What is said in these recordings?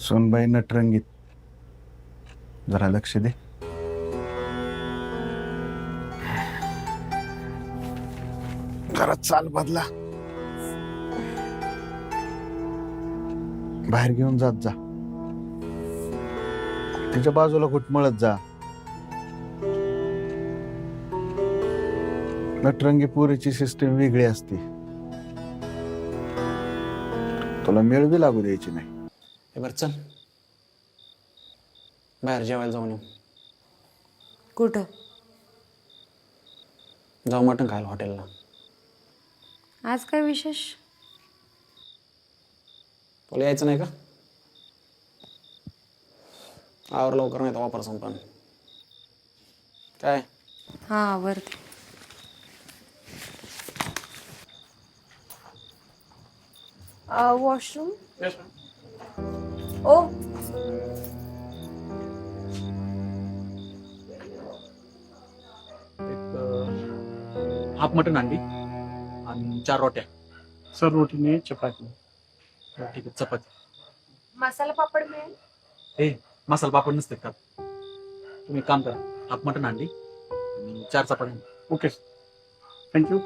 सोनबाई नटरंगीत, जरा लक्ष दे. जरा चाल बदला. बाहेर घेऊन जात जा. तिच्या बाजूला घुटमळत जा. नटरंगी पोरीची सिस्टीम वेगळी असते. तुला मेळ बी लागू द्यायची नाही. हे बरं चल बाहेर जेवायला जाऊन येऊ. कुठं? जाऊ मटण खायला हॉटेलला. आज काय विशेष? तुला यायचं नाही का? आवर लवकर नाही तर वापर संपन. काय हा आवरते. वॉशरूम. ओ हाफ मटन अंडी आणि 4 रोट्या. सर रोटीने चपाती. ठीक आहे, चपाती. मसाला पापड मिळेल? हे मसाला पापड नसते का? तुम्ही एक काम करा, हाफ मटन अंडी आणि 4 चपाती. Okay sir, thank you.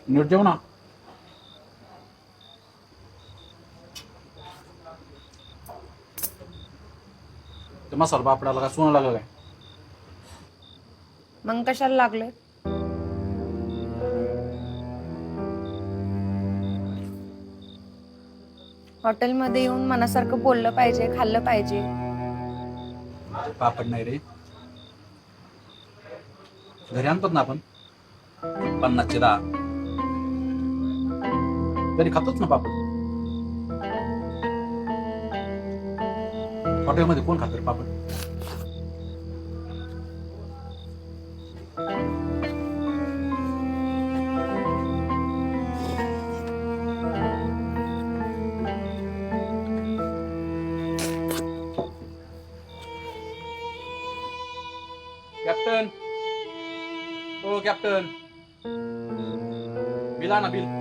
नीट जेव ना. ते मसाला पापडाला काय सोनं लागलं काय? मग कशाला लागले? हॉटेलमध्ये येऊन मनासारखं बोललं पाहिजे, खाल्लं पाहिजे. पापड नाही रे, घरी आणतात ना आपण 50चे 10. घरी खातोच ना पापड. हॉटेलमध्ये कोण खात रे पापड? कॅप्टन, हो कॅप्टन, बिल आणा बिल.